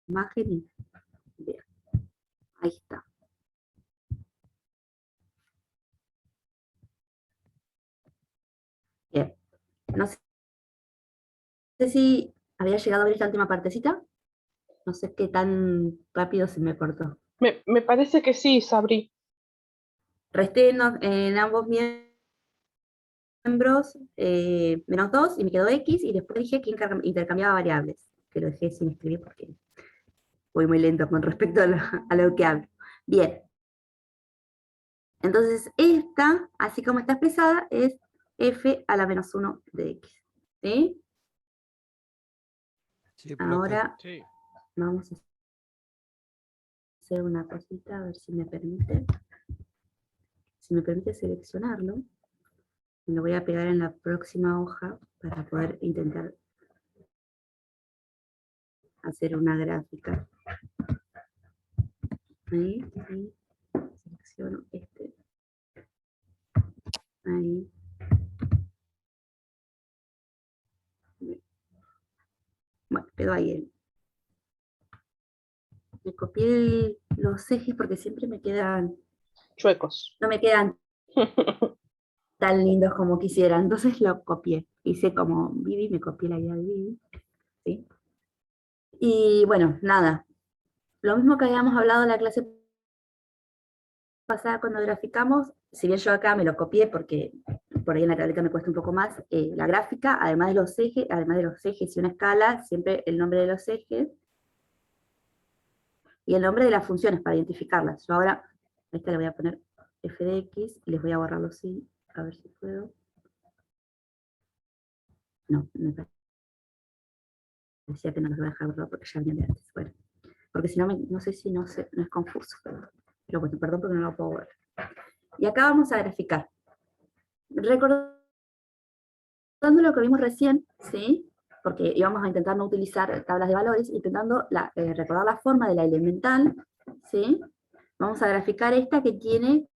imagen y vean. Ahí está. Bien. No sé si había llegado a ver esta última partecita. No sé qué tan rápido se me cortó. Me parece que sí, Sabri. Resté en ambos miembros -2 y me quedó X, y después dije que intercambiaba variables, que lo dejé sin escribir porque voy muy lento con respecto a lo que hablo. Bien. Entonces esta, así como está expresada, es f a la -1 de x. ¿Sí? Sí, profe. Ahora Sí. vamos a hacer una cosita, a ver si me permite. Si me permite seleccionarlo, me lo voy a pegar en la próxima hoja para poder intentar hacer una gráfica. Ahí, ahí. Selecciono este. Ahí. Bueno, quedó ahí. Me copié los ejes porque siempre me quedan, Chuecos. no me quedan tan lindos como quisiera, entonces lo copié. Hice como Vivi, me copié la idea de Vivi. ¿Sí? Y bueno, nada. Lo mismo que habíamos hablado en la clase pasada cuando graficamos, si bien yo acá me lo copié porque por ahí en la tableta me cuesta un poco más, la gráfica, además de los ejes y una escala, siempre el nombre de los ejes y el nombre de las funciones para identificarlas. Yo ahora, a esta le voy a poner f de x y les voy a borrar los y, a ver si puedo. No, me parecía que no los voy a dejar borrar porque ya venían de antes. Bueno, porque si no, no sé si no es confuso. Pero bueno, perdón porque no lo puedo ver. Y acá vamos a graficar. Recordando lo que vimos recién, ¿sí? Porque íbamos a intentar no utilizar tablas de valores, intentando recordar la forma de la elemental, ¿sí? Vamos a graficar esta que tiene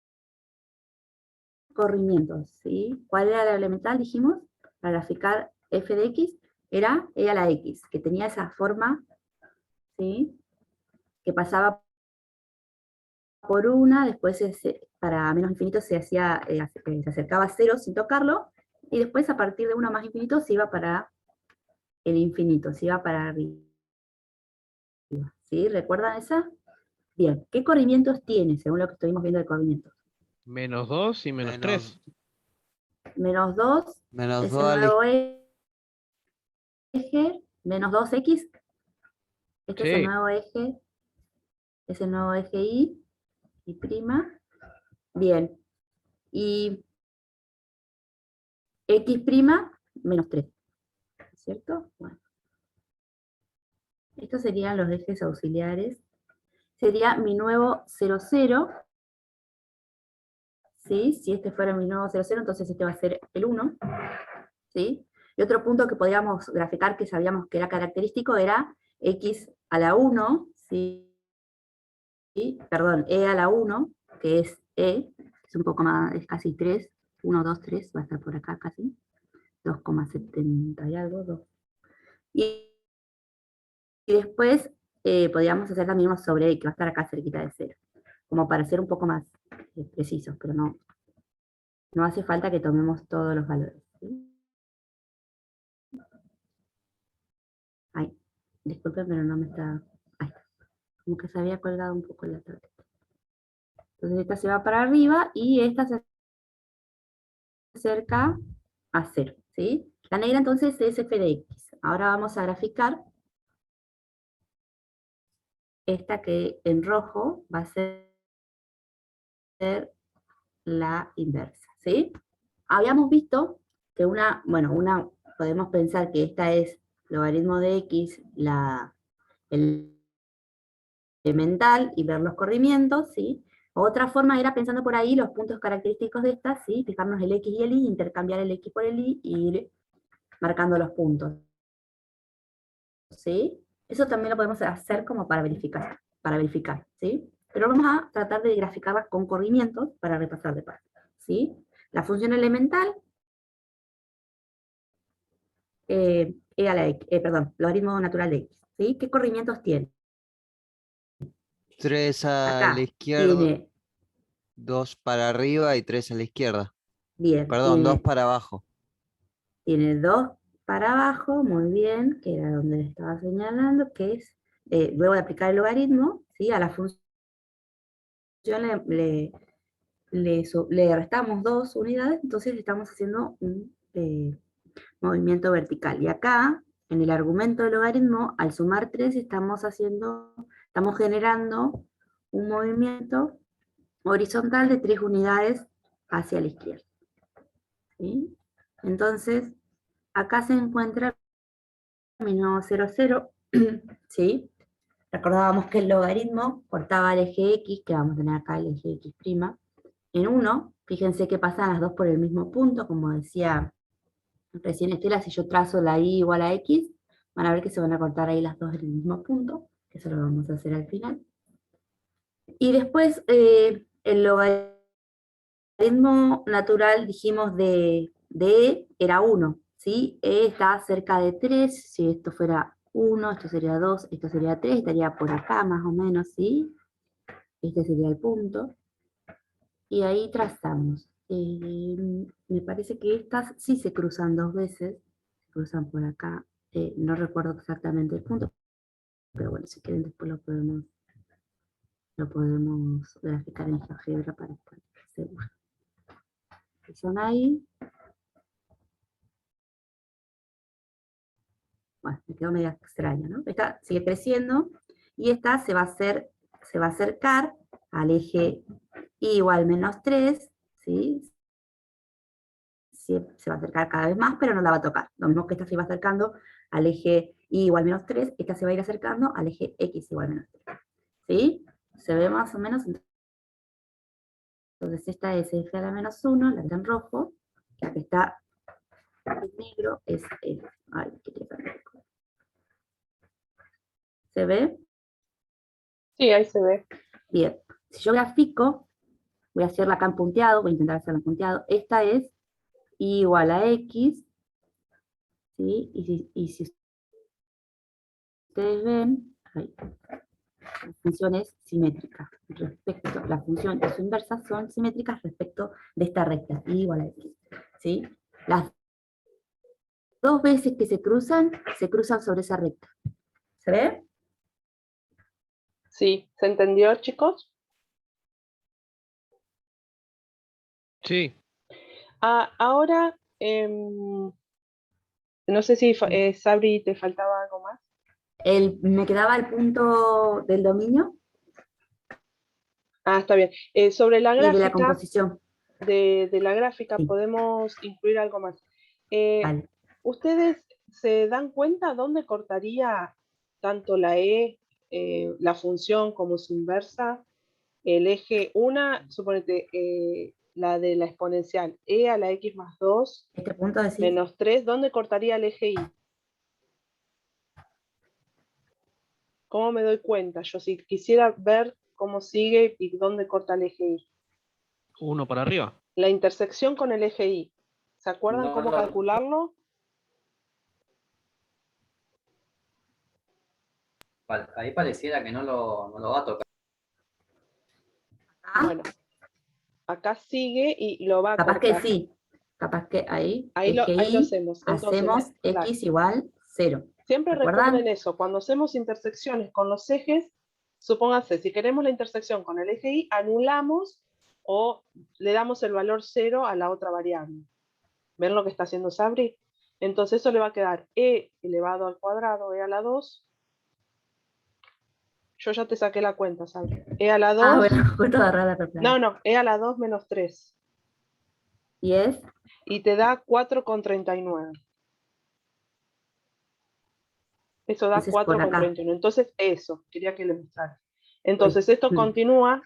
corrimientos, ¿sí? ¿Cuál era la elemental, dijimos? Para graficar f de x, era e a la x, que tenía esa forma, ¿sí? Que pasaba por una, después para menos infinito se acercaba a 0 sin tocarlo, y después a partir de 1 más infinito se iba para el infinito, se iba para arriba. ¿Sí? ¿Recuerdan esa? Bien, ¿qué corrimientos tiene, según lo que estuvimos viendo de corrimientos? -2 y -3. -2 Menos es 2 el a la nuevo eje, -2x, este es el Sí. nuevo eje, es el nuevo eje y prima. Bien, y x prima, -3, ¿cierto? Bueno, estos serían los ejes auxiliares. Sería mi nuevo 0, 0, ¿sí? Si este fuera mi nuevo 0, 0, entonces este va a ser el 1, ¿sí? Y otro punto que podíamos graficar que sabíamos que era característico era x a la 1, ¿sí? Perdón, e a la 1, que es e, es un poco más, es casi 3, 1, 2, 3, va a estar por acá casi, 2,70 y algo, 2. Y después podríamos hacer también uno sobre e, que va a estar acá cerquita de 0, como para ser un poco más precisos, pero no hace falta que tomemos todos los valores, ¿sí? Ay, disculpen, pero no me está, ahí está, como que se había colgado un poco la tableta. Entonces esta se va para arriba y esta se acerca a 0, ¿sí? La negra entonces es f de x. Ahora vamos a graficar esta que en rojo va a ser la inversa, ¿sí? Habíamos visto que podemos pensar que esta es logaritmo de x, el elemental, y ver los corrimientos, ¿sí? Otra forma era pensando por ahí los puntos característicos de esta, ¿sí? Fijarnos el x y el y, intercambiar el x por el y ir marcando los puntos, ¿sí? Eso también lo podemos hacer como para verificar, ¿sí? Pero vamos a tratar de graficarlas con corrimientos para repasar de paso, ¿sí? La función elemental, logaritmo natural de x, ¿sí? ¿Qué corrimientos tiene? 3 a Acá la izquierda, tiene, 2 para arriba y 3 a la izquierda. bien, Perdón, 2 para abajo. tiene 2 para abajo, muy bien, que era donde le estaba señalando, que es, luego de aplicar el logaritmo, ¿sí? A la función le restamos 2 unidades, entonces estamos haciendo un movimiento vertical. Y acá, en el argumento del logaritmo, al sumar 3 estamos generando un movimiento horizontal de 3 unidades hacia la izquierda. ¿Sí? Entonces, acá se encuentra mi nuevo 0, 0, ¿sí? Recordábamos que el logaritmo cortaba el eje X, que vamos a tener acá el eje X', en 1. Fíjense que pasan las dos por el mismo punto, como decía recién Estela, si yo trazo la y igual a x, van a ver que se van a cortar ahí las dos en el mismo punto, que eso lo vamos a hacer al final. Y después, el logaritmo natural, dijimos, de E era 1, ¿sí? E está cerca de 3, si esto fuera 1, esto sería 2, esto sería 3, estaría por acá más o menos, ¿sí? Este sería el punto. Y ahí trazamos. Me parece que estas sí se cruzan 2 veces, se cruzan por acá, no recuerdo exactamente el punto, pero bueno, si quieren después lo podemos graficar en GeoGebra para estar seguros. Si son ahí, bueno, me quedó medio extraño, ¿no? Esta sigue creciendo y esta se va a acercar al eje y igual menos 3, ¿sí? Se va a acercar cada vez más, pero no la va a tocar. Lo mismo que esta se va acercando al eje y igual menos 3, esta se va a ir acercando al eje x igual menos 3. ¿Sí? Se ve más o menos. Entonces esta es f a la menos 1, la que está en rojo, la que está en negro es f. Ay, quería cambiar. ¿Se ve? Sí, ahí se ve. Bien. Si yo grafico, voy a hacerla acá en punteado, voy a intentar hacerla en punteado. Esta es y igual a x, ¿sí? Y si ustedes ven, ahí, la función es simétrica respecto, la función y su inversa son simétricas respecto de esta recta, y igual a x, ¿sí? Las dos veces que se cruzan sobre esa recta. ¿Se ve? Sí, ¿se entendió, chicos? Sí, Ahora, no sé si Sabri te faltaba algo más. Me quedaba el punto del dominio Está bien. Sobre la y de la gráfica, composición. de la gráfica Sí, podemos incluir algo más. vale. ¿Ustedes se dan cuenta dónde cortaría tanto la E, la función como su inversa? El eje 1, suponete, la de la exponencial, E a la X más 2 Este punto decís, menos 3, ¿dónde cortaría el eje Y? ¿Cómo me doy cuenta? Yo si quisiera ver cómo sigue y dónde corta el eje Y. uno para arriba. La intersección con el eje Y. ¿Se acuerdan cómo calcularlo? Ahí pareciera que no lo va a tocar. Bueno, acá sigue y lo va a capaz que cortar. sí, capaz que ahí, Ahí lo hacemos. Entonces, hacemos claro, x igual 0. siempre ¿Recuerdan? recuerden eso. Cuando hacemos intersecciones con los ejes, supónganse, si queremos la intersección con el eje Y, anulamos o le damos el valor 0 a la otra variable. ¿Ven lo que está haciendo Sabri? Entonces eso le va a quedar e elevado al cuadrado, e a la 2. Yo ya te saqué la cuenta, Sabri. E a la 2. Ah, bueno, justo agarrar la calculadora. No, e a la 2 menos 3. Y es, Y te da 4,39. Eso da ese es por acá. 4,31. Entonces eso, quería que le mostrara. Entonces esto continúa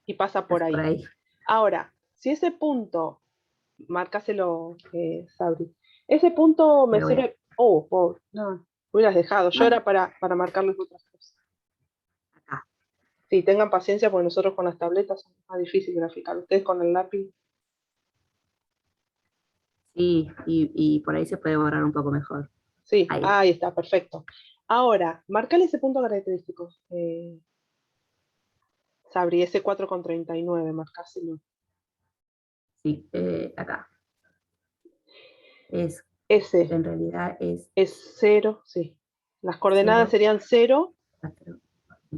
y pasa por Es por ahí. ahí. Ahora, si ese punto, márcaselo, Sabri, ese punto me Pero bueno, sirve... no, hubieras dejado. Yo no, era para marcarles otras cosas. acá. Sí, tengan paciencia porque nosotros con las tabletas es más difícil graficar. Ustedes con el lápiz. Sí, y por ahí se puede borrar un poco mejor. Sí, Ahí. ahí está, perfecto. Ahora, marcale ese punto característico, Sabri, ese 4,39, marcáselo. Sí, acá. Es, Ese en realidad es es 0, sí. Las coordenadas 0, serían 0, 4.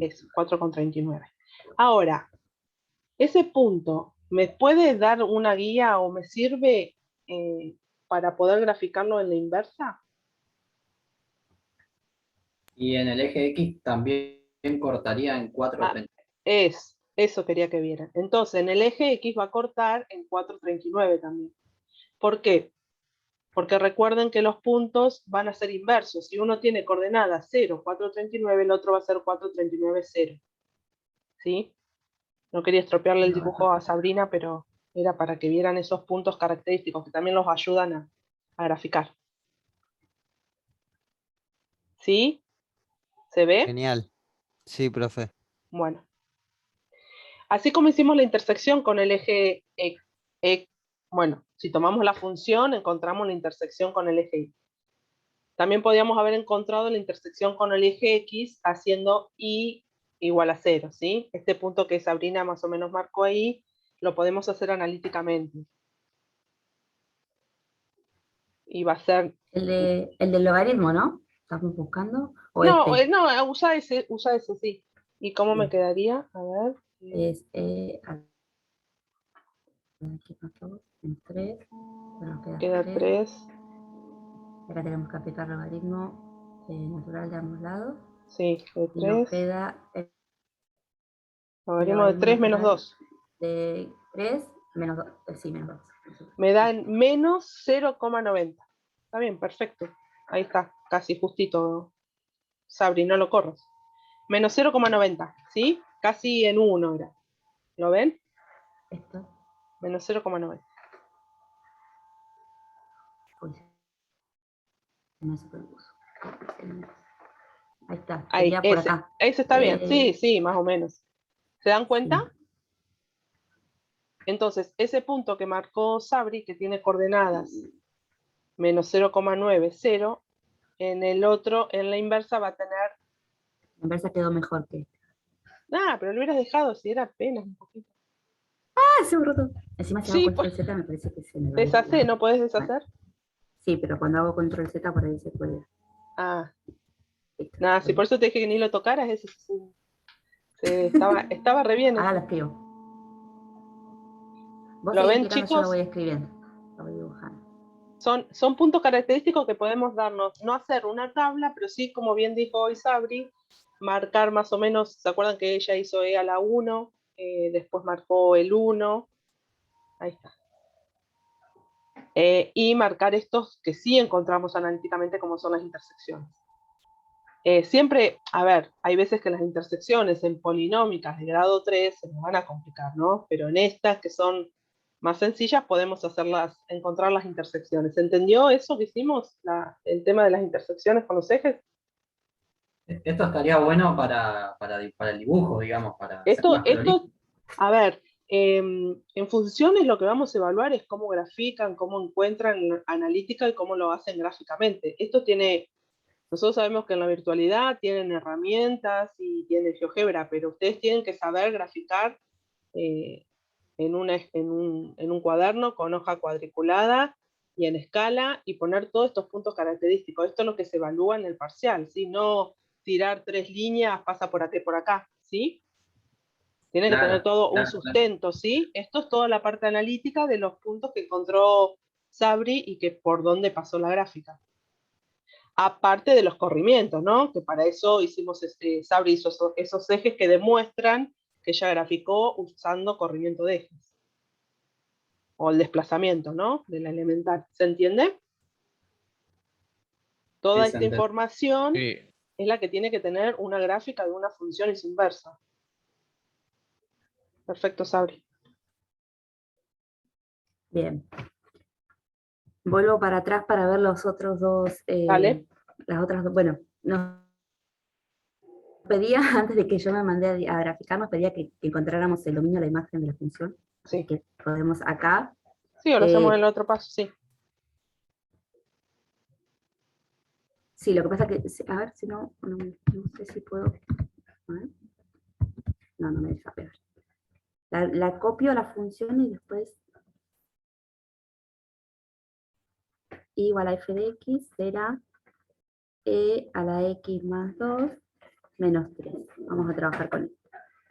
es 4,39. Ahora, ese punto, ¿me puede dar una guía o me sirve para poder graficarlo en la inversa? Y en el eje X también cortaría en 4,30. Eso quería que vieran. Entonces, en el eje X va a cortar en 4,39 también. ¿Por qué? Porque recuerden que los puntos van a ser inversos. Si uno tiene coordenadas 0, 4,39, el otro va a ser 4,39, 0. ¿Sí? No quería estropearle el dibujo a Sabrina, pero era para que vieran esos puntos característicos que también los ayudan a graficar. ¿Sí? ¿Se ve? Genial. Sí, profe. Bueno. Así como hicimos la intersección con el eje bueno, si tomamos la función, encontramos la intersección con el eje Y. También podríamos haber encontrado la intersección con el eje X haciendo Y igual a 0, ¿sí? Este punto que Sabrina más o menos marcó ahí, lo podemos hacer analíticamente. Y va a ser... El del logaritmo, ¿no? ¿Estamos buscando? ¿O No, este? no, usa ese, sí. ¿Y cómo me Bien. quedaría? A ver. Es aquí pasó en 3, nos queda Queda 3. 3. Acá tenemos que aplicar logaritmo natural de ambos lados. Sí, de Y nos 3. queda el Logaritmo de logaritmo 3 menos natural 2. de 3 menos 2. Sí, menos 2. Me dan menos 0,90. Está bien, perfecto. Ahí está, casi justito. Sabri, no lo corras. Menos 0,90, ¿sí? Casi en 1 era. ¿Lo ven? Esto. Menos 0,90. Uy, no se puede uso. Ahí está, Ahí, sería por acá. ese está bien. Sí, sí, más o menos. ¿Se dan cuenta? Sí. Entonces, ese punto que marcó Sabri, que tiene coordenadas menos 0,90, en el otro, en la inversa, va a tener... La inversa quedó mejor que este. pero lo hubieras dejado si era apenas un poquito. ¡Ah, se borró todo! Encima si hago Sí, control pues, Z me parece que se me va a ir deshacer, ¿no podés Bueno, deshacer? sí, pero cuando hago control Z por ahí se puede. Ah, Listo, nada, se si por puede. eso te dije que ni lo tocaras, ese estaba re bien Ahora lo ese. escribo. Vos ¿Lo seguís ven, explicando, yo lo chicos? voy escribiendo. Lo voy dibujando. Son puntos característicos que podemos darnos, no hacer una tabla, pero sí, como bien dijo hoy Sabri, marcar más o menos, ¿se acuerdan que ella hizo E a la 1? Después marcó el 1, ahí está. Y marcar estos que sí encontramos analíticamente como son las intersecciones. Siempre, a ver, hay veces que las intersecciones en polinómicas de grado 3 se nos van a complicar, ¿no? Pero en estas que son más sencillas podemos encontrar las intersecciones. ¿Entendió eso que hicimos? El tema de las intersecciones con los ejes. Esto estaría bueno para el dibujo, digamos, para hacer más prolijo. A ver, en funciones lo que vamos a evaluar es cómo grafican, cómo encuentran analítica y cómo lo hacen gráficamente. Nosotros sabemos que en la virtualidad tienen herramientas y tienen GeoGebra, pero ustedes tienen que saber graficar en un cuaderno con hoja cuadriculada y en escala y poner todos estos puntos característicos. Esto es lo que se evalúa en el parcial, ¿sí? No tirar 3 líneas, pasa por aquí, por acá, ¿sí? Tiene que tener Claro, todo un claro, claro. sustento, ¿sí? Esto es toda la parte analítica de los puntos que encontró Sabri y que por dónde pasó la gráfica. Aparte de los corrimientos, ¿no? Que para eso Sabri hizo esos ejes que demuestran que ella graficó usando corrimiento de ejes. O el desplazamiento, ¿no? De la elemental. ¿Se entiende? Toda Sí, se esta entiende. información Sí. es la que tiene que tener una gráfica de una función y su inversa. Perfecto, Sabri. Bien. Vuelvo para atrás para ver los otros dos, Dale. las otras dos, bueno, nos pedía, antes de que yo me mandé a graficar, nos pedía que encontráramos el dominio de la imagen de la función. Así Sí. que podemos acá. Sí, o lo hacemos en el otro paso, sí. Sí, lo que pasa que, a ver si no sé si puedo. A ver. No me deja pegar. La copio a la función y después y igual a f de x será e a la x más 2 menos 3. Vamos a trabajar con esto.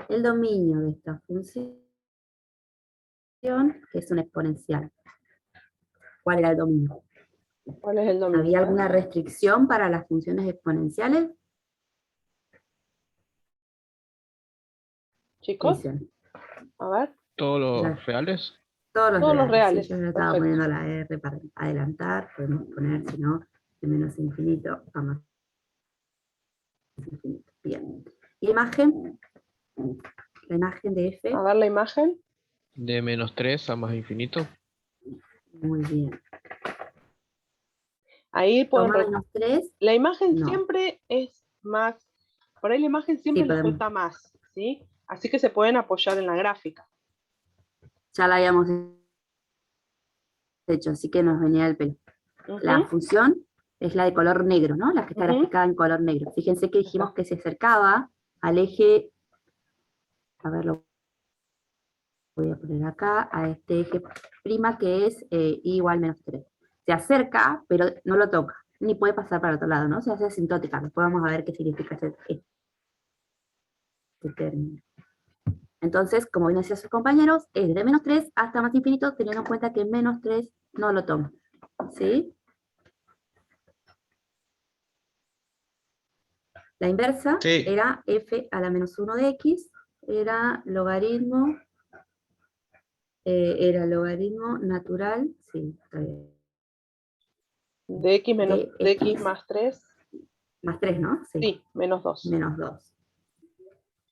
El dominio de esta función, que es una exponencial. ¿Cuál era el dominio? ¿Cuál es el dominio? ¿Había alguna restricción para las funciones exponenciales? Chicos, Dicen. a ver. ¿Todos Ya. los reales? Todos Todos los los reales, reales. Sí, yo le estaba perfecto. poniendo la R para adelantar. Podemos poner, si no, de menos infinito a más infinito. Bien. ¿Y imagen? La imagen de F. A ver la imagen. De -3 a más infinito. Muy bien. Ahí pueden Toma menos 3. La imagen No. siempre es más, por ahí la imagen siempre Sí, les podemos. cuesta más, ¿sí? Así que se pueden apoyar en la gráfica. Ya la habíamos hecho, así que nos venía el pelo. La Ujú, función es la de color negro, ¿no? La que está ujú. graficada en color negro. Fíjense que dijimos que se acercaba al eje, a ver, lo voy a poner acá, a este eje prima que es i igual menos 3. Se acerca, pero no lo toca, ni puede pasar para el otro lado, ¿no? Se hace asintótica. Después vamos a ver qué significa este término. Entonces, como bien decían sus compañeros, es de menos 3 hasta más infinito, teniendo en cuenta que menos 3 no lo toma. ¿Sí? La inversa Sí. era f a la menos 1 de x, era logaritmo natural, sí, está bien, De x, de de x x más 3, más 3, ¿no? Sí, sí, menos 2. menos 2.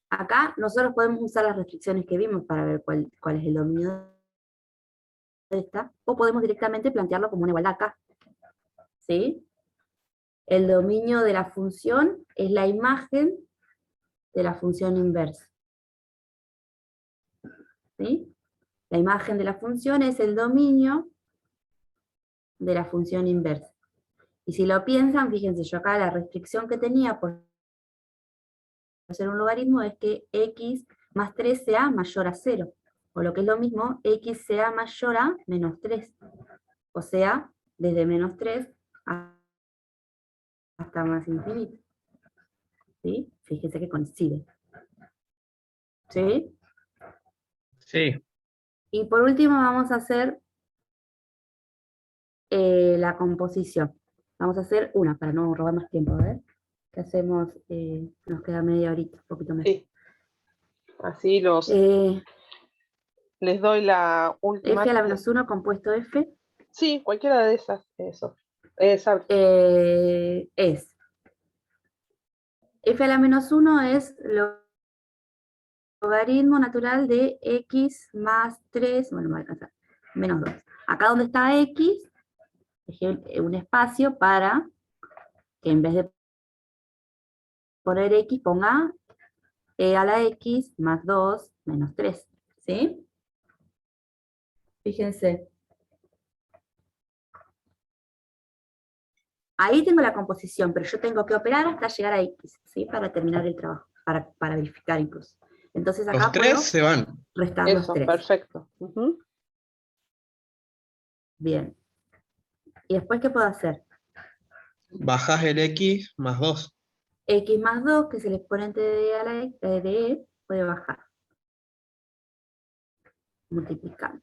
Acá nosotros podemos usar las restricciones que vimos para ver cuál es el dominio de esta, o podemos directamente plantearlo como una igualdad acá. ¿Sí? El dominio de la función es la imagen de la función inversa. ¿Sí? La imagen de la función es el dominio de la función inversa. Y si lo piensan, fíjense, yo acá la restricción que tenía por ser un logaritmo es que x más 3 sea mayor a 0. O lo que es lo mismo, x sea mayor a menos 3. O sea, desde menos 3 hasta más infinito. ¿Sí? Fíjense que coincide. ¿Sí? Sí. Y por último vamos a hacer la composición. Vamos a hacer una, para no robar más tiempo, a ver. ¿Qué hacemos? Nos queda media horita, un poquito menos. Sí. Así les doy la última. F a la menos 1 compuesto F. Sí, cualquiera de esas. Eso. Esa. Es F a la menos 1 es logaritmo natural de x más 3, bueno, me va a alcanzar, menos 2. Acá donde está x, dejé un espacio para que en vez de poner x, ponga e a la x más 2 menos 3. ¿Sí? Fíjense. Ahí tengo la composición, pero yo tengo que operar hasta llegar a x, ¿sí? Para terminar el trabajo, para verificar incluso. Entonces acá Los tres se van. restar los Eso, 3. perfecto. Ujú. Bien. ¿Y después qué puedo hacer? Bajás el x más 2. X más 2, que es el exponente de, a la, de e, puede bajar. Multiplicando.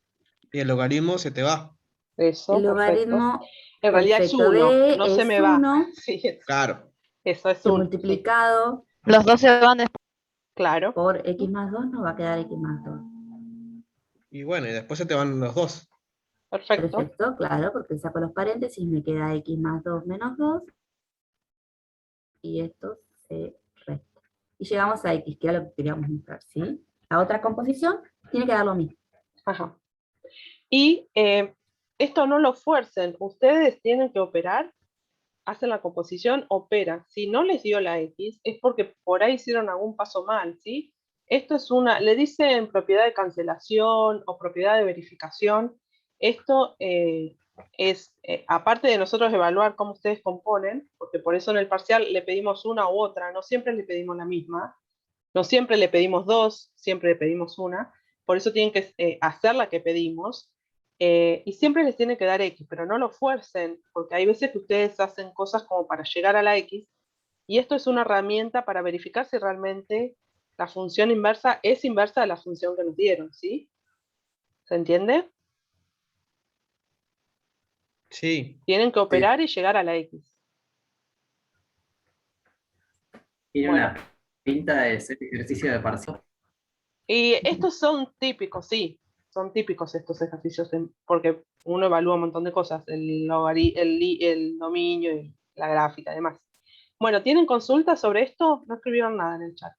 Y el logaritmo se te va. Eso, El perfecto. logaritmo En realidad es perfecto 1, de no e se es me va. 1, Sí, Claro. eso es que 1. multiplicado Los dos se van después. Claro. por x más 2 nos va a quedar x más 2. Y bueno, y después se te van los dos. Perfecto. Perfecto, claro, porque saco los paréntesis, me queda x más 2 menos 2, y esto se resta. Y llegamos a x, que era lo que queríamos mostrar, ¿sí? La otra composición tiene que dar lo mismo. Ajá. Y esto no lo fuercen, ustedes tienen que operar, hacen la composición, operan. Si no les dio la X, es porque por ahí hicieron algún paso mal, ¿sí? Esto es le dicen propiedad de cancelación o propiedad de verificación. Esto es, aparte de nosotros evaluar cómo ustedes componen, porque por eso en el parcial le pedimos una u otra, no siempre le pedimos la misma, no siempre le pedimos dos, siempre le pedimos una, por eso tienen que hacer la que pedimos, y siempre les tiene que dar X, pero no lo fuercen, porque hay veces que ustedes hacen cosas como para llegar a la X, y esto es una herramienta para verificar si realmente la función inversa es inversa de la función que nos dieron, ¿sí? ¿Se entiende? Sí. Tienen que operar y llegar a la X. Tiene Bueno. una pinta de ser ejercicio de parcial. Y estos son típicos, sí, son típicos estos ejercicios, porque uno evalúa un montón de cosas, el dominio, y la gráfica, además. Bueno, ¿tienen consultas sobre esto? No escribieron nada en el chat.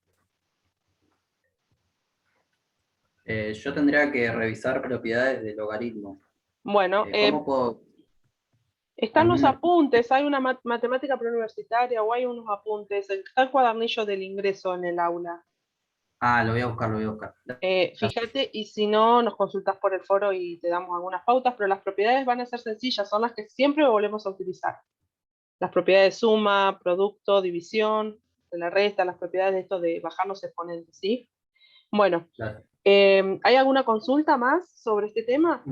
Yo tendría que revisar propiedades del logaritmo. Bueno, ¿Cómo puedo? están los También apuntes, hay una matemática preuniversitaria o hay unos apuntes, está el cuadernillo del ingreso en el aula. lo voy a buscar, lo voy a buscar. Fíjate, y si no, nos consultas por el foro y te damos algunas pautas, pero las propiedades van a ser sencillas, son las que siempre volvemos a utilizar. Las propiedades de suma, producto, división, de la resta, las propiedades de esto de bajar los exponentes, ¿sí? Bueno, Claro. ¿hay alguna consulta más sobre este tema?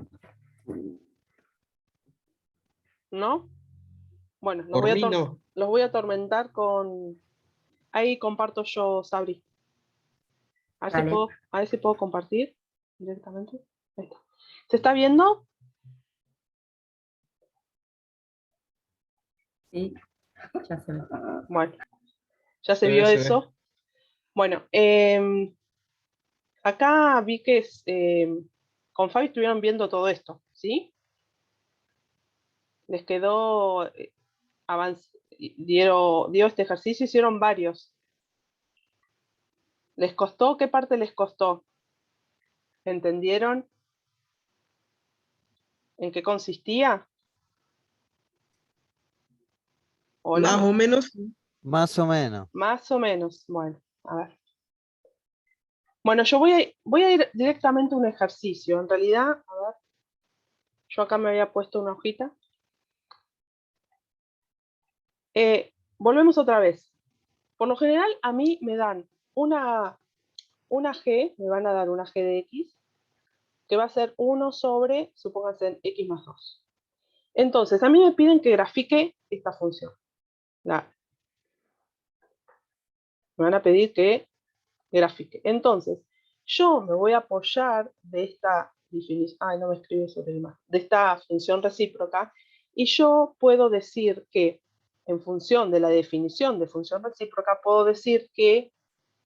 ¿No? Bueno, los Por mí no. voy a atormentar con... Ahí comparto yo, Sabri. A ver si puedo compartir directamente. Ahí está. ¿Se está viendo? Sí, ya se ve. Bueno, ya se Se ve, vio se ve. eso. Bueno, acá vi que con Fabi estuvieron viendo todo esto, ¿sí? Les quedó, dio este ejercicio, hicieron varios. ¿Les costó? ¿Qué parte les costó? ¿Entendieron en qué consistía? Hola. Más o menos. Más o menos. Más o menos. Bueno, a ver. Bueno, yo voy a ir directamente a un ejercicio. En realidad, a ver, yo acá me había puesto una hojita. Volvemos otra vez. Por lo general, a mí me dan una G, me van a dar una G de X, que va a ser 1 sobre, supónganse, X más 2. Entonces, a mí me piden que grafique esta función. Me van a pedir que grafique. Entonces, yo me voy a apoyar de esta definición, no me escribe sobre el más, de esta función recíproca, y yo puedo decir que, en función de la definición de función recíproca, puedo decir que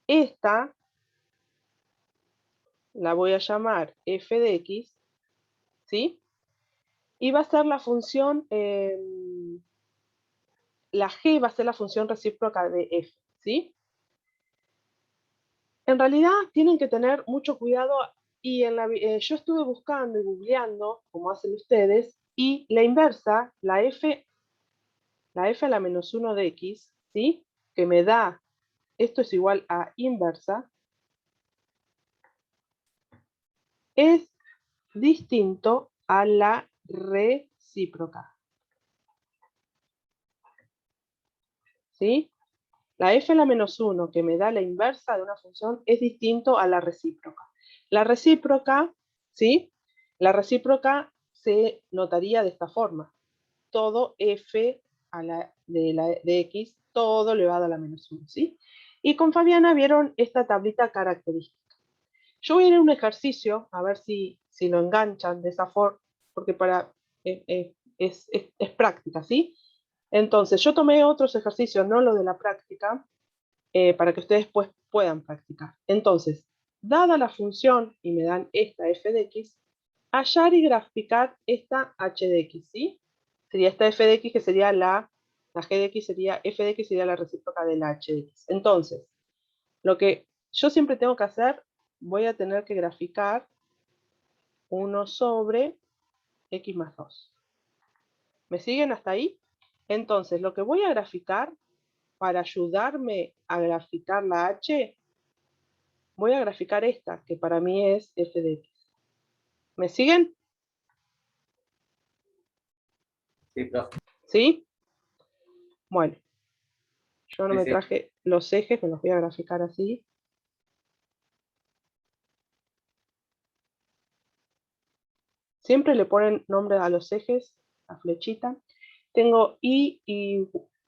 esta la voy a llamar f de x, ¿sí? Y va a ser la función, la g va a ser la función recíproca de f, ¿sí? En realidad tienen que tener mucho cuidado, y yo estuve buscando y googleando, como hacen ustedes, y la inversa, la f a la menos 1 de x, ¿sí? Que me da, esto es igual a inversa, es distinto a la recíproca, ¿sí? La f a la menos 1 que me da la inversa de una función es distinto a la recíproca. La recíproca, ¿sí? La recíproca se notaría de esta forma. Todo f de x, todo elevado a la menos 1, ¿sí? Y con Fabiana vieron esta tablita característica. Yo voy a ir a un ejercicio, a ver si lo enganchan de esa forma, porque es práctica, ¿sí? Entonces, yo tomé otros ejercicios, no lo de la práctica, para que ustedes pues puedan practicar. Entonces, dada la función, y me dan esta f de x, hallar y graficar esta h de x, ¿sí? Sería esta f de x que sería la g de x sería, f de x sería la recíproca de la h de x. Entonces, lo que yo siempre tengo que hacer, voy a tener que graficar 1 sobre x más 2. ¿Me siguen hasta ahí? Entonces, lo que voy a graficar, para ayudarme a graficar la h, voy a graficar esta, que para mí es f de x. ¿Me siguen? Sí, profe. ¿Sí? Bueno, yo no Sí, me sí. traje los ejes, me los voy a graficar así. Siempre le ponen nombre a los ejes, la flechita. Tengo y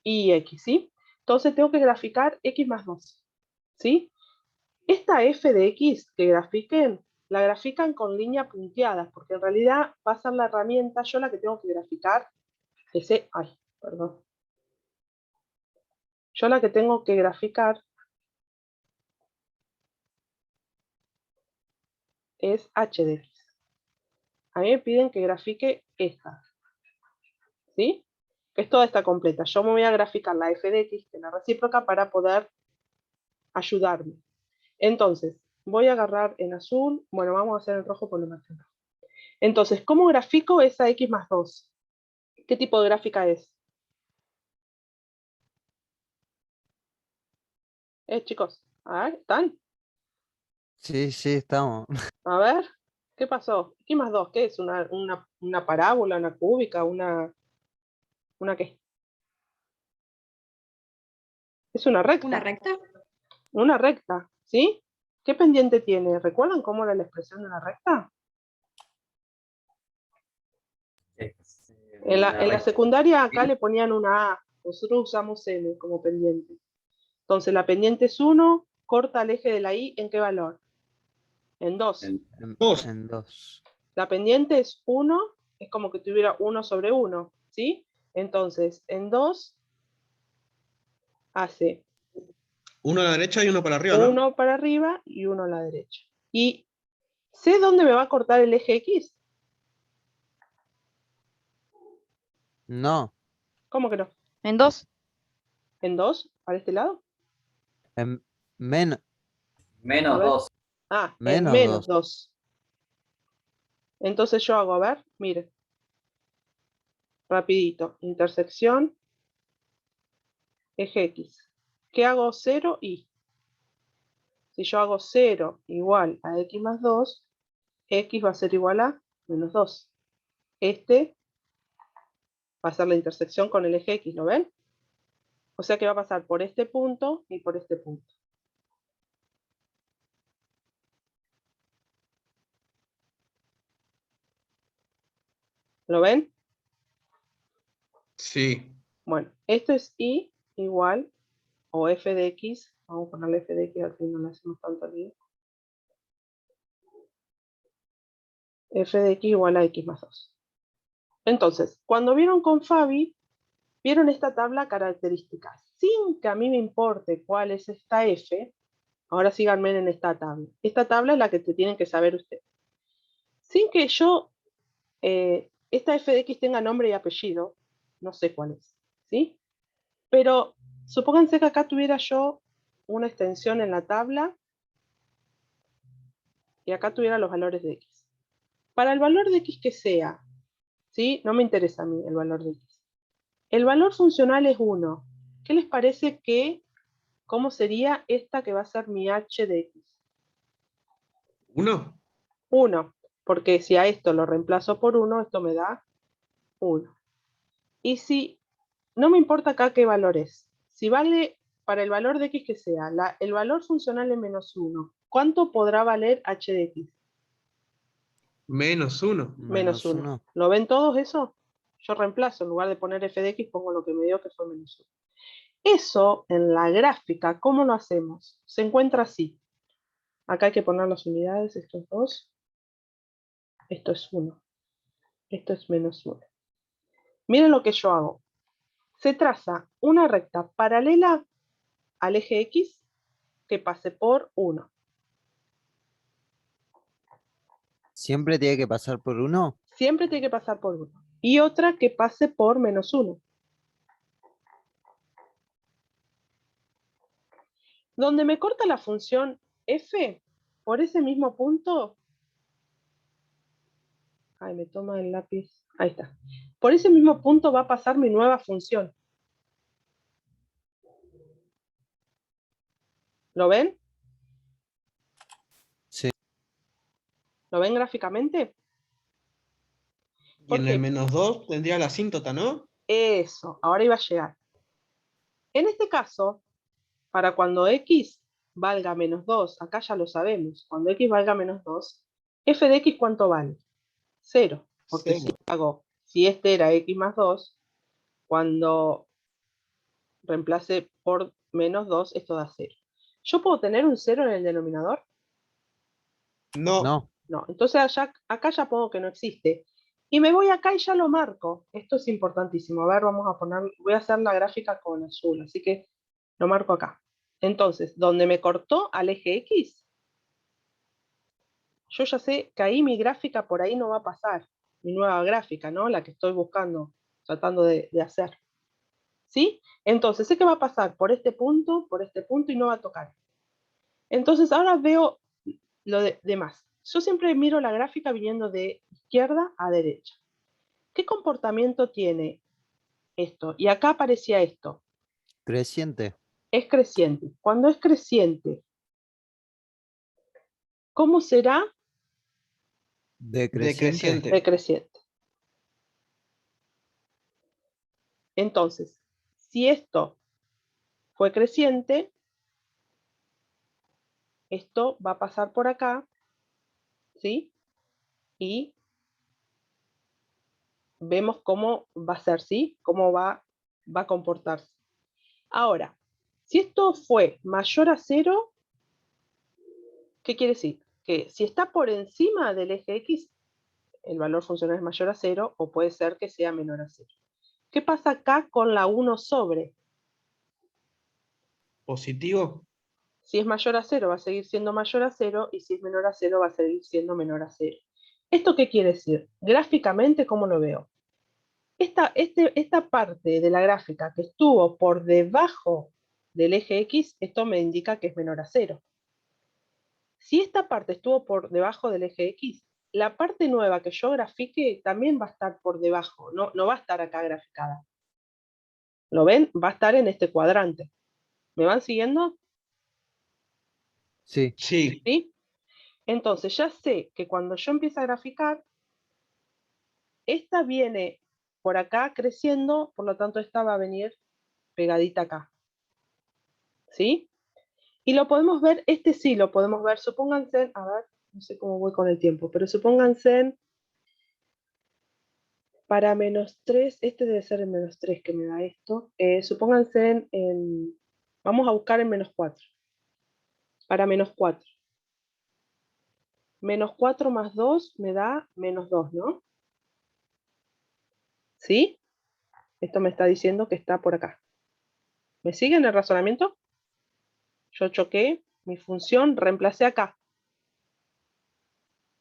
x, ¿sí? Entonces tengo que graficar x más 2, ¿sí? Esta f de x que grafiquen, la grafican con línea punteada, porque en realidad va a ser la herramienta, yo la que tengo que graficar, yo la que tengo que graficar es h de x. A mí me piden que grafique esta, ¿sí? Que es toda esta completa. Yo me voy a graficar la f de x, que es la recíproca, para poder ayudarme. Entonces, voy a agarrar en azul, bueno, vamos a hacer en rojo por lo más rojo. Entonces, ¿cómo grafico esa x más 2? ¿Qué tipo de gráfica es? Chicos, a ver, ¿están? Sí, sí, estamos. A ver, ¿qué pasó? X más 2, ¿qué es? ¿Una parábola, una cúbica, ¿una qué? Es una recta. ¿Una recta? Una recta, ¿sí? ¿Qué pendiente tiene? ¿Recuerdan cómo era la expresión de una recta? En la secundaria acá le ponían una A, nosotros usamos M como pendiente. Entonces la pendiente es 1, corta el eje de la Y, ¿en qué valor? En 2. Dos. En 2. La pendiente es 1, es como que tuviera 1 sobre 1, ¿sí? Entonces, en 2 hace Uno a la derecha y uno para arriba, ¿no? 1 para arriba y 1 a la derecha. ¿Y sé dónde me va a cortar el eje X? No, ¿Cómo que no? En 2. ¿En 2? ¿Para este lado? en menos, A Menos ver. 2. Ah, en menos menos 2. 2. Entonces yo hago, a ver, mire. Rapidito. Intersección. Eje X. ¿Qué hago? 0 y. Si yo hago 0 igual a x más 2, x va a ser igual a menos 2. Este va a ser la intersección con el eje X, ¿lo ven? O sea que va a pasar por este punto y por este punto. ¿Lo ven? Sí. Bueno, esto es y igual, o f de x, vamos a ponerle f de x, así no le hacemos tanto lío. F de x igual a x más 2. Entonces, cuando vieron con Fabi, vieron esta tabla característica. Sin que a mí me importe cuál es esta f, ahora síganme en esta tabla. Esta tabla es la que tienen que saber ustedes. Sin que yo, esta f de x tenga nombre y apellido, no sé cuál es, ¿sí? Pero supónganse que acá tuviera yo una extensión en la tabla y acá tuviera los valores de x. Para el valor de x que sea, ¿sí? No me interesa a mí el valor de x. El valor funcional es 1. ¿Qué les parece que, cómo sería esta que va a ser mi h de x? ¿Uno? 1, porque si a esto lo reemplazo por 1, esto me da 1. Y si, no me importa acá qué valor es, si vale para el valor de x que sea, el valor funcional es menos 1, ¿cuánto podrá valer h de x? Menos uno. Menos Menos 1. 1. ¿Lo ven todos eso? Yo reemplazo, en lugar de poner f de x, pongo lo que me dio que fue menos 1. Eso, en la gráfica, ¿cómo lo hacemos? Se encuentra así. Acá hay que poner las unidades, esto es 2, esto es 1, esto es menos 1. Miren lo que yo hago. Se traza una recta paralela al eje X que pase por 1. ¿Siempre tiene que pasar por 1? Siempre tiene que pasar por 1. Y otra que pase por menos 1. Donde me corta la función f, por ese mismo punto... Ay, me toma el lápiz. Ahí está. Por ese mismo punto va a pasar mi nueva función. ¿Lo ven? Sí. ¿Lo ven gráficamente? Y en qué? el menos 2 tendría la asíntota, ¿no? Eso, ahora iba a llegar. En este caso, para cuando x valga menos 2, acá ya lo sabemos, cuando x valga menos 2, f de x ¿cuánto vale? 0. Porque Sí. si este era x más 2, cuando reemplace por menos 2, esto da 0. ¿Yo puedo tener un 0 en el denominador? No. No. No, entonces acá ya pongo que no existe. Y me voy acá y ya lo marco. Esto es importantísimo. A ver, voy a hacer la gráfica con azul, así que lo marco acá. Entonces, donde me cortó al eje X, yo ya sé que ahí mi gráfica por ahí no va a pasar. Mi nueva gráfica, ¿no? La que estoy buscando, tratando de hacer. ¿Sí? Entonces, sé que va a pasar por este punto y no va a tocar. Entonces, ahora veo lo demás. Yo siempre miro la gráfica viniendo de izquierda a derecha. ¿Qué comportamiento tiene esto? Y acá aparecía esto. Creciente. Es creciente. Cuando es creciente, ¿cómo será? Decreciente. Decreciente. Entonces, si esto fue creciente, esto va a pasar por acá, ¿sí? Y vemos cómo va a ser, ¿sí? Cómo va a comportarse. Ahora, si esto fue mayor a 0, ¿qué quiere decir? Que si está por encima del eje X, el valor funcional es mayor a 0, o puede ser que sea menor a 0. ¿Qué pasa acá con la 1 sobre? Positivo. Si es mayor a 0, va a seguir siendo mayor a 0, y si es menor a 0, va a seguir siendo menor a 0. ¿Esto qué quiere decir? Gráficamente, ¿cómo lo veo? Esta parte de la gráfica que estuvo por debajo del eje X, esto me indica que es menor a 0. Si esta parte estuvo por debajo del eje X, la parte nueva que yo grafique también va a estar por debajo, no va a estar acá graficada. ¿Lo ven? Va a estar en este cuadrante. ¿Me van siguiendo? Sí. Sí. ¿Sí? Entonces ya sé que cuando yo empiezo a graficar, esta viene por acá creciendo, por lo tanto esta va a venir pegadita acá. ¿Sí? Y lo podemos ver, este sí lo podemos ver, supónganse, a ver, no sé cómo voy con el tiempo, pero supónganse para menos 3, este debe ser el menos 3 que me da esto, supónganse vamos a buscar en menos 4, para menos 4. Menos 4 más 2 me da menos 2, ¿no? ¿Sí? Esto me está diciendo que está por acá. ¿Me siguen el razonamiento? Yo choqué mi función, reemplacé acá.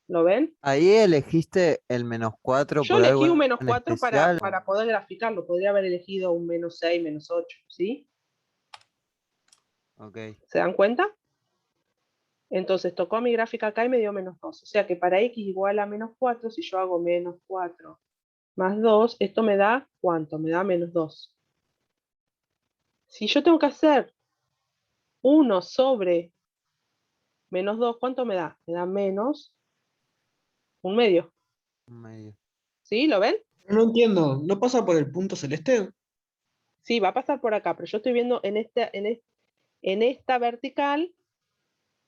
¿Lo ven? Ahí elegiste el -4 Yo por elegí un algo menos en 4 especial. para poder graficarlo. Podría haber elegido un menos 6, menos 8, ¿sí? Ok. ¿Se dan cuenta? Entonces tocó mi gráfica acá y me dio menos 2. O sea que para x igual a menos 4, si yo hago menos 4 más 2, esto me da, ¿cuánto? Me da menos 2. Si yo tengo que hacer 1 sobre menos 2, ¿cuánto me da? Me da menos un medio. Un medio. ¿Sí? ¿Lo ven? No entiendo. ¿No pasa por el punto celeste? Sí, va a pasar por acá, pero yo estoy viendo en esta vertical,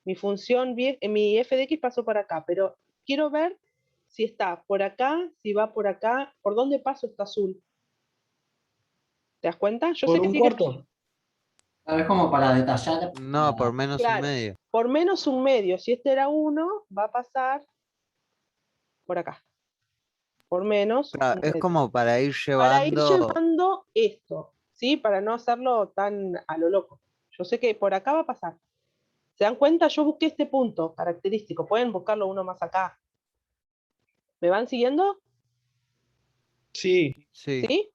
mi función, mi f de x pasó por acá, pero quiero ver si está por acá, si va por acá, ¿por dónde paso está azul? ¿Te das cuenta? Yo Por sé que un tiene que... cuarto. Tal vez como para detallar. No, por menos un Claro, medio. por menos un medio, si este era 1, va a pasar por acá. Por menos Claro, un es medio. como para ir Para ir llevando. llevando esto, ¿sí? Para no hacerlo tan a lo loco. Yo sé que por acá va a pasar. ¿Se dan cuenta? Yo busqué este punto característico. Pueden buscarlo uno más acá. ¿Me van siguiendo? Sí. Sí. ¿Sí?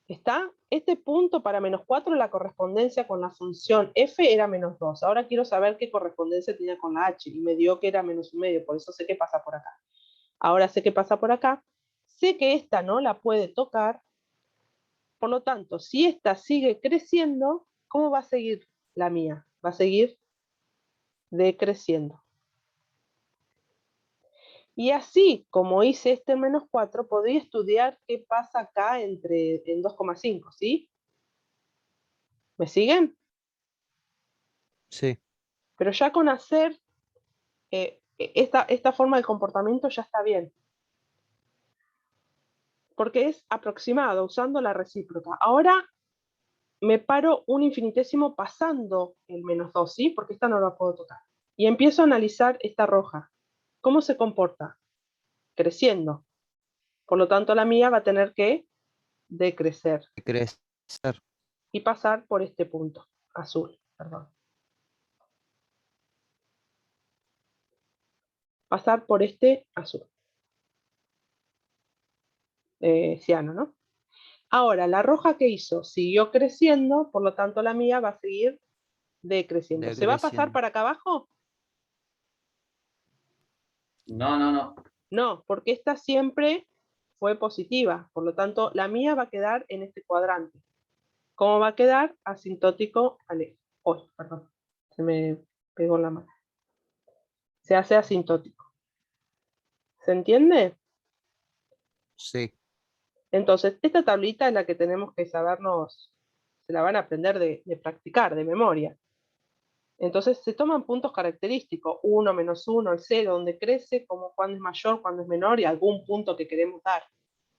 ¿Está? Este punto para menos 4, la correspondencia con la función f era menos 2. Ahora quiero saber qué correspondencia tenía con la h. Y me dio que era menos un medio. Por eso sé qué pasa por acá. Ahora sé qué pasa por acá. Sé que esta no la puede tocar. Por lo tanto, si esta sigue creciendo, ¿cómo va a seguir la mía? Va a seguir decreciendo. Y así como hice este menos 4, podría estudiar qué pasa acá en 2,5, ¿sí? ¿Me siguen? Sí. Pero ya con hacer esta forma de comportamiento ya está bien. porque es aproximado, usando la recíproca. Ahora me paro un infinitésimo pasando el -2, ¿sí? Porque esta no la puedo tocar. Y empiezo a analizar esta roja. ¿Cómo se comporta? Creciendo. Por lo tanto, la mía va a tener que decrecer. Crecer. Y pasar por este punto, azul, perdón. Pasar por este azul. Ciano, ¿no? Ahora, la roja que hizo siguió creciendo, por lo tanto la mía va a seguir decreciendo. ¿Se va a pasar Decreciendo. para acá abajo? No. No, porque esta siempre fue positiva, por lo tanto la mía va a quedar en este cuadrante. ¿Cómo va a quedar? Asintótico al eje. Perdón, se me pegó la mano. Se hace asintótico. ¿Se entiende? Sí. Entonces, esta tablita es la que tenemos que sabernos, se la van a aprender de practicar, de memoria. Entonces se toman puntos característicos, 1, -1, el 0, donde crece, como cuando es mayor, cuando es menor, y algún punto que queremos dar,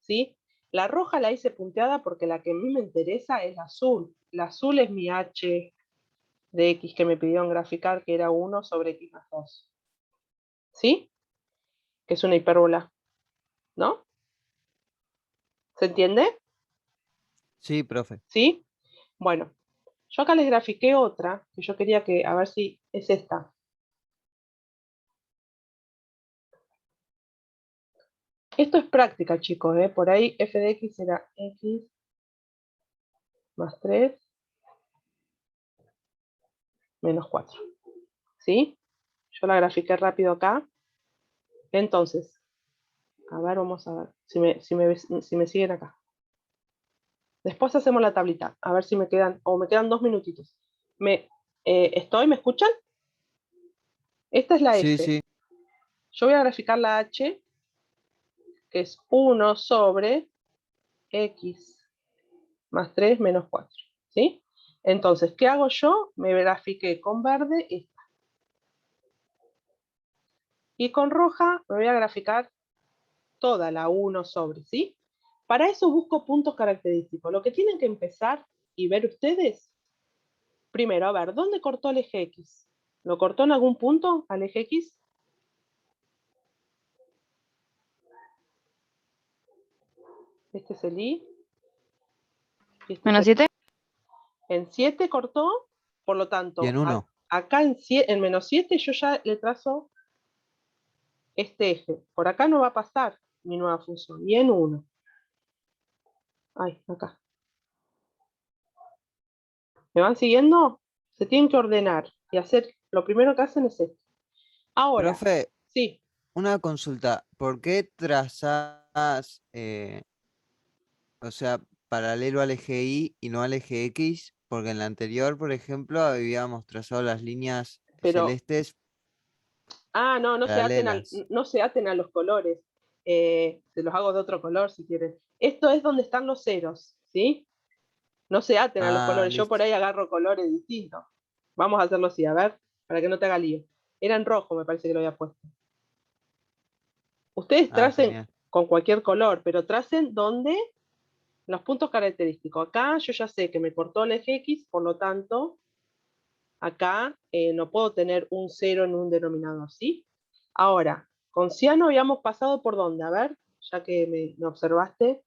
¿sí? La roja la hice punteada porque la que a mí me interesa es la azul. La azul es mi h de x que me pidieron graficar, que era 1 sobre x más 2. ¿Sí? Que es una hipérbola, ¿no? ¿Se entiende? Sí, profe. ¿Sí? Bueno, yo acá les grafiqué otra, que yo quería que, a ver si es esta. Esto es práctica, chicos, ¿eh? Por ahí f de x será x más 3 menos 4. ¿Sí? Yo la grafiqué rápido acá. Entonces, a ver, vamos a ver si me siguen acá. Después hacemos la tablita, a ver si me quedan, o me quedan 2 minutitos. ¿Me escuchan? Esta es la Sí, F. sí. Yo voy a graficar la H, que es 1 sobre x más 3 menos 4. ¿Sí? Entonces, ¿qué hago yo? Me grafiqué con verde esta. Y con roja me voy a graficar toda la 1 sobre, ¿sí? Para eso busco puntos característicos. Lo que tienen que empezar y ver ustedes, primero, a ver, ¿dónde cortó el eje X? ¿Lo cortó en algún punto al eje X? Este es el Y. Este es el... ¿-7? En 7 cortó, por lo tanto, Y en 1. acá en -7 yo ya le trazo este eje. Por acá no va a pasar mi nueva función. Y en 1. Ay, acá. ¿Me van siguiendo? Se tienen que ordenar y hacer, lo primero que hacen es esto. Ahora, Profe, sí, una consulta. ¿Por qué trazás, o sea, paralelo al eje Y y no al eje X? Porque en la anterior, por ejemplo, habíamos trazado las líneas pero celestes paralelas. no se aten a los colores. Se los hago de otro color si quieren. Esto es donde están los ceros, ¿sí? No se aten a los Ah, colores. Yo por listo. ahí agarro colores distintos. Vamos a hacerlo así, a ver, para que no te haga lío. Era en rojo, me parece que lo había puesto. Ustedes Ah, tracen genial. con cualquier color, pero tracen donde los puntos característicos. Acá yo ya sé que me cortó el eje X, por lo tanto, acá no puedo tener un 0 en un denominador, ¿sí? Ahora, con ciano habíamos pasado por dónde, a ver, ya que me observaste.